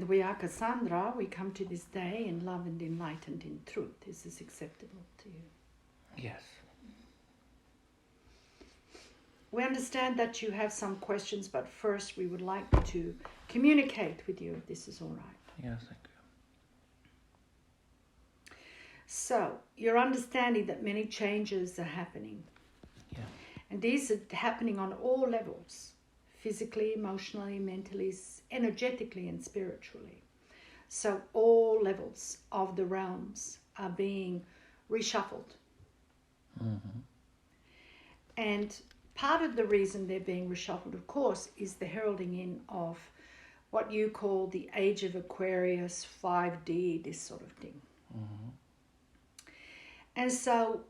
And we are Kassandra. We come to this day in love and enlightened in truth. Is this acceptable to you? Yes. We understand that you have some questions, but first we would like to communicate with you if this is all right. Yes, thank you. So, you're understanding that many changes are happening. Yeah. And these are happening on all levels. Physically, emotionally, mentally, energetically and spiritually. So all levels of the realms are being reshuffled. Mm-hmm. And part of the reason they're being reshuffled, of course, is the heralding in of what you call the Age of Aquarius, 5D, this sort of thing. Mm-hmm. And so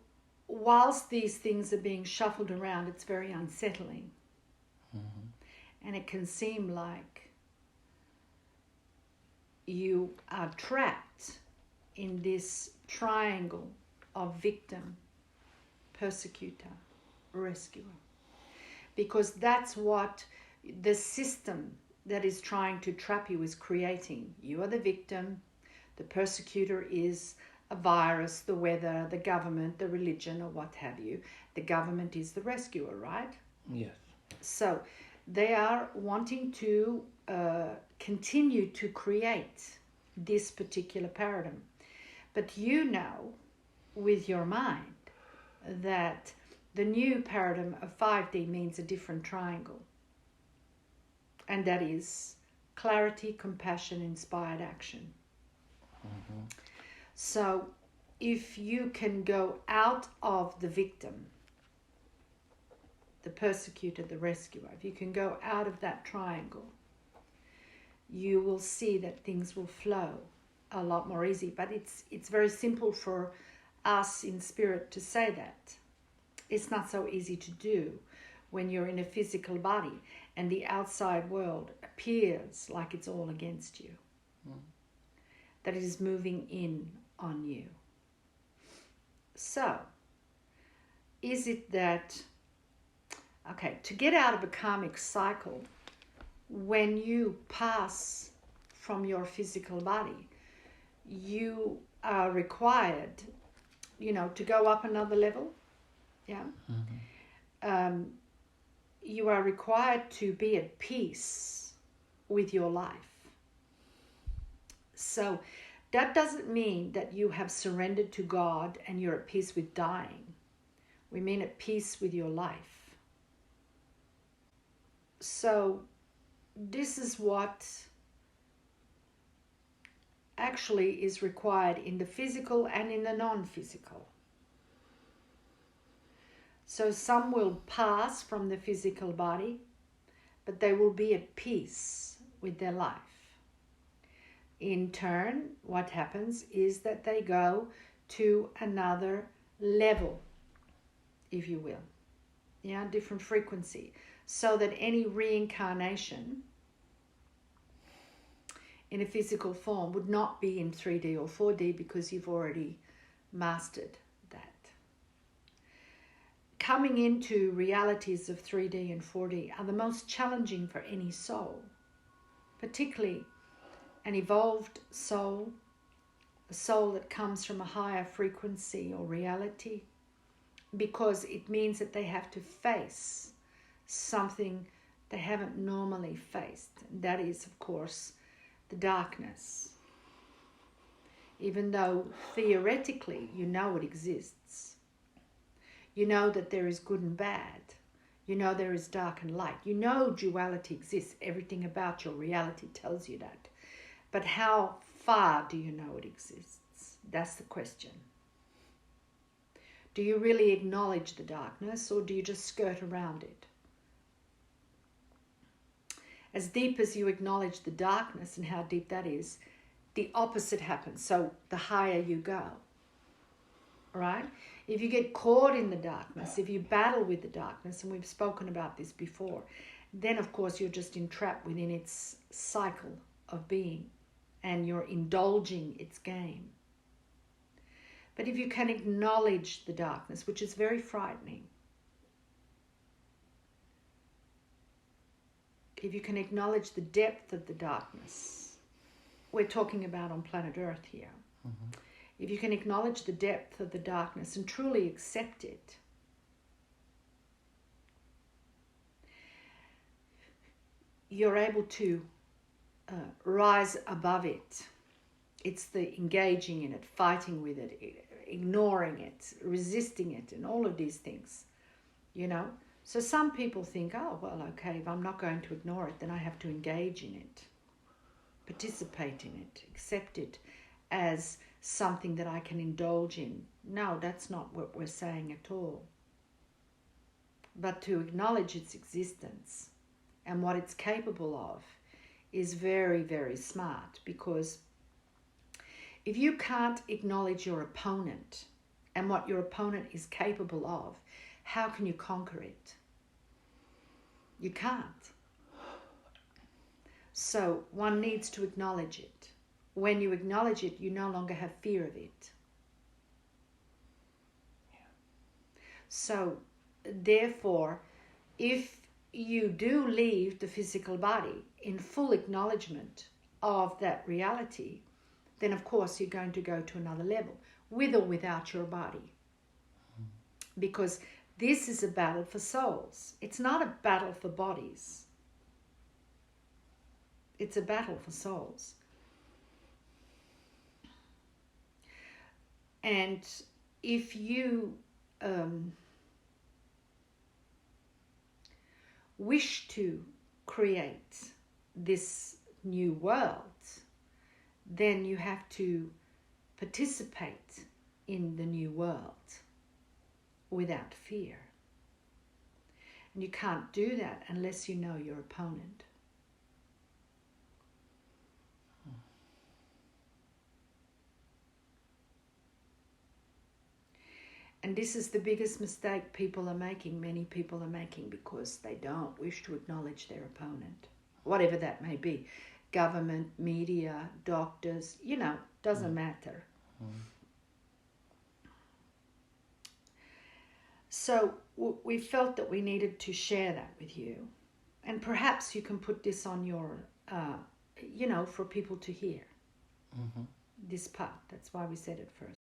whilst these things are being shuffled around, it's very unsettling. Mm-hmm. And it can seem like you are trapped in this triangle of victim, persecutor, rescuer. Because that's what the system that is trying to trap you is creating. You are the victim, the persecutor is a virus, the weather, the government, the religion, or what have you. The government is the rescuer, right? Yes. So they are wanting to continue to create this particular paradigm. But you know with your mind that the new paradigm of 5D means a different triangle. And that is clarity, compassion, inspired action. Mm-hmm. So if you can go out of the victim, the persecutor, the rescuer, if you can go out of that triangle, you will see that things will flow a lot more easy. But it's very simple for us in spirit to say that. It's not so easy to do when you're in a physical body and the outside world appears like it's all against you. That it is moving in on you. So, is it that, okay, to get out of a karmic cycle, when you pass from your physical body, you are required, to go up another level. Yeah. Mm-hmm. You are required to be at peace with your life. So that doesn't mean that you have surrendered to God and you're at peace with dying. We mean at peace with your life. So this is what actually is required in the physical and in the non-physical. So some will pass from the physical body, but they will be at peace with their life. In turn, what happens is that they go to another level, if you will. Yeah, different frequency. So that any reincarnation in a physical form would not be in 3D or 4D because you've already mastered that. Coming into realities of 3D and 4D are the most challenging for any soul, particularly an evolved soul, a soul that comes from a higher frequency or reality, because it means that they have to face something they haven't normally faced. And that is, of course, the darkness. Even though theoretically you know it exists. You know that there is good and bad. You know there is dark and light. You know duality exists. Everything about your reality tells you that. But how far do you know it exists? That's the question. Do you really acknowledge the darkness, or do you just skirt around it? As deep as you acknowledge the darkness and how deep that is, the opposite happens. So the higher you go, right? If you get caught in the darkness, if you battle with the darkness, and we've spoken about this before, then of course you're just entrapped within its cycle of being and you're indulging its game. But if you can acknowledge the darkness, which is very frightening, if you can acknowledge the depth of the darkness, we're talking about on planet Earth here. If you can acknowledge the depth of the darkness and truly accept it, you're able to rise above it. It's the engaging in it, fighting with it, ignoring it, resisting it, and all of these things, you know. So some people think, oh, well, okay, if I'm not going to ignore it, then I have to engage in it, participate in it, accept it as something that I can indulge in. No, that's not what we're saying at all. But to acknowledge its existence and what it's capable of is very, very smart, because if you can't acknowledge your opponent and what your opponent is capable of, how can you conquer it? You can't. So one needs to acknowledge it. When you acknowledge it, you no longer have fear of it. So therefore, if you do leave the physical body in full acknowledgement of that reality, then of course you're going to go to another level, with or without your body. Because this is a battle for souls. It's not a battle for bodies. It's a battle for souls. And if you wish to create this new world, then you have to participate in the new world without fear. And you can't do that unless you know your opponent. And this is the biggest mistake people are making, many people are making, because they don't wish to acknowledge their opponent, whatever that may be. Government, media, doctors, you know, doesn't matter. So we felt that we needed to share that with you. And perhaps you can put this on your, you know, for people to hear. This part. That's why we said it first.